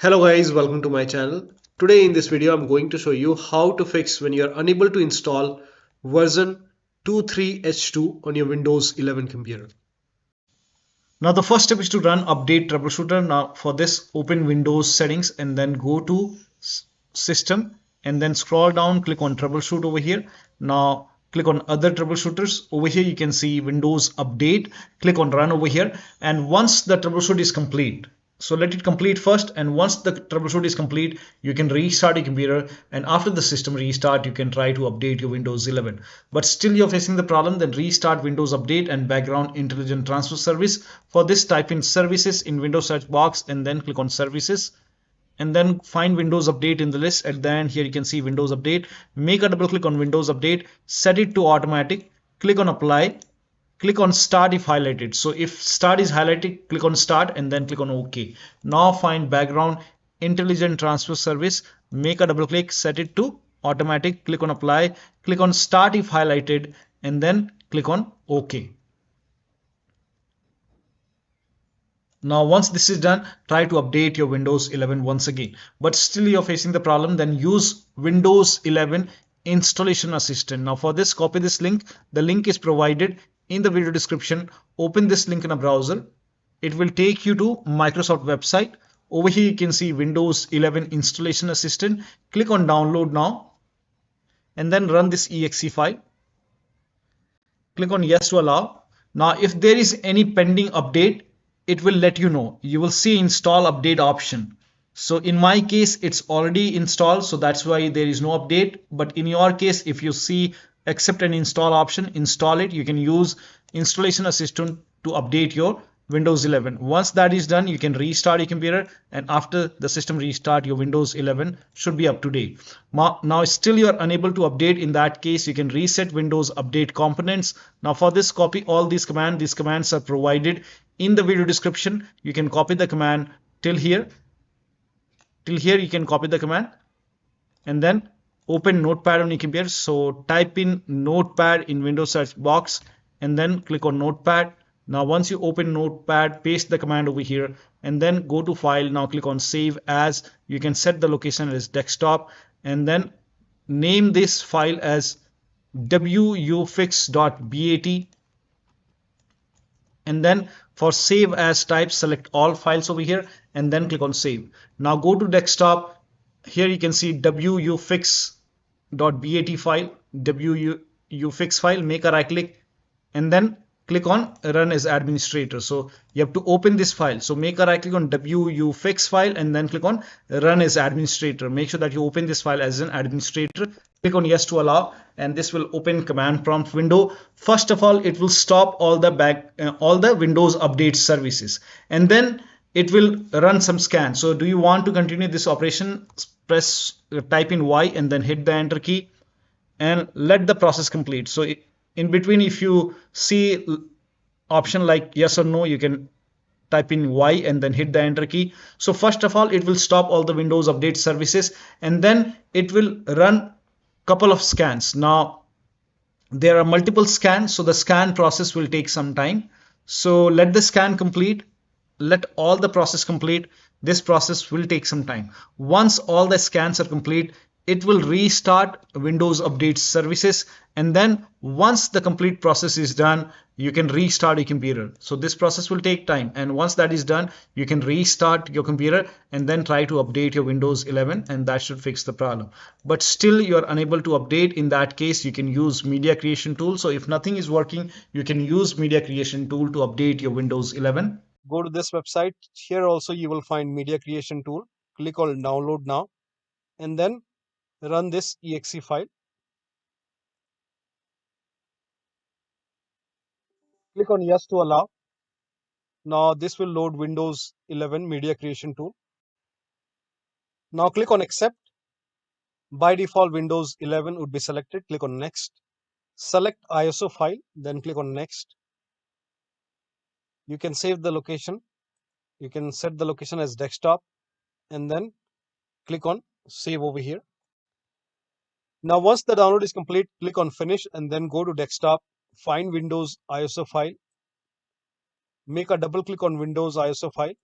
Hello guys, welcome to my channel. Today in this video I'm going to show you how to fix when you're unable to install version 23H2 on your Windows 11 computer. Now the first step is to run update troubleshooter. Now for this, open Windows settings and then go to system and then scroll down, click on troubleshoot over here. Now click on other troubleshooters. Over here you can see Windows update. Click on run over here, and once the troubleshoot is complete, so let it complete first, and once the troubleshoot is complete you can restart your computer, and after the system restart you can try to update your Windows 11. But still you're facing the problem, then restart Windows Update and Background Intelligent Transfer Service. For this, type in services in Windows search box and then click on services, and then find Windows Update in the list. At the end here you can see Windows Update. Make a double click on Windows Update, set it to automatic, click on apply, click on start if highlighted. So if start is highlighted, click on start and then click on OK. Now find Background Intelligent Transfer Service, make a double click, set it to automatic, click on apply, click on start if highlighted and then click on OK. Now once this is done, try to update your Windows 11 once again. But still you're facing the problem, then use Windows 11 Installation Assistant. Now for this, copy this link. The link is provided in the video description. Open this link in a browser. It will take you to Microsoft website. Over here you can see Windows 11 Installation Assistant. Click on download now and then run this exe file. Click on yes to allow. Now if there is any pending update, it will let you know. You will see install update option. So in my case it's already installed, so that's why there is no update. But in your case, if you see accept and install option, install it. You can use installation assistant to update your Windows 11. Once that is done, you can restart your computer, and after the system restart, your Windows 11 should be up to date. Now still you are unable to update. In that case, you can reset Windows update components. Now for this, copy all these commands. These commands are provided in the video description. You can copy the command till here you can copy the command and then open Notepad on your computer. So type in Notepad in Windows search box and then click on Notepad. Now once you open Notepad, paste the command over here and then go to file. Now click on save as. You can set the location as desktop and then name this file as wuauserv.bat, and then for save as type, select all files over here and then click on save. Now go to desktop. Here you can see wuauserv.bat file, wuauserv file. Make a right click and then click on run as administrator. So you have to open this file. So make a right click on wuauserv file and then click on run as administrator. Make sure that you open this file as an administrator. Click on yes to allow and this will open command prompt window. First of all, it will stop all the Windows update services, and then it will run some scan. So do you want to continue this operation? Type in Y and then hit the enter key and let the process complete. So in between, if you see option like yes or no, you can type in Y and then hit the enter key. So first of all, it will stop all the Windows update services and then it will run couple of scans. Now there are multiple scans, so the scan process will take some time. So let the scan complete, let all the process complete. This process will take some time. Once all the scans are complete, it will restart Windows update services, and then once the complete process is done, you can restart your computer. So this process will take time, and once that is done, you can restart your computer and then try to update your Windows 11, and that should fix the problem. But still you are unable to update. In that case, you can use media creation tool. So if nothing is working, you can use media creation tool to update your Windows 11. Go to this website. Here also you will find media creation tool. Click on download now and then run this exe file. Click on yes to allow. Now this will load Windows 11 media creation tool. Now click on accept. By default Windows 11 would be selected. Click on next. Select ISO file, then click on next. You can save the location. You can set the location as desktop and then click on save over here. Now once the download is complete, click on finish and then go to desktop, find Windows ISO file, make a double click on Windows ISO file,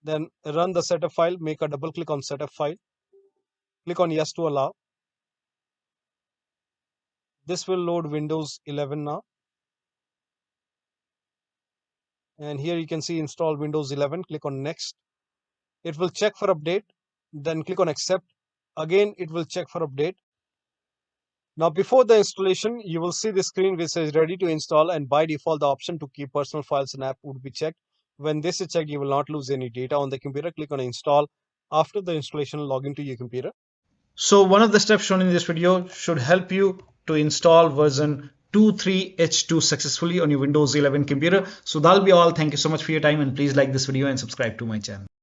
Then run the setup file, make a double click on setup file. Click on yes to allow. This will load Windows 11 now. And here you can see install Windows 11. Click on next. It will check for update. Then click on accept. Again, it will check for update. Now before the installation, you will see the screen which says ready to install, and by default the option to keep personal files and app would be checked. When this is checked, you will not lose any data on the computer. Click on install. After the installation, log into your computer. So one of the steps shown in this video should help you to install version 23H2 successfully on your Windows 11 computer. So that'll be all. Thank you so much for your time, and please like this video and subscribe to my channel.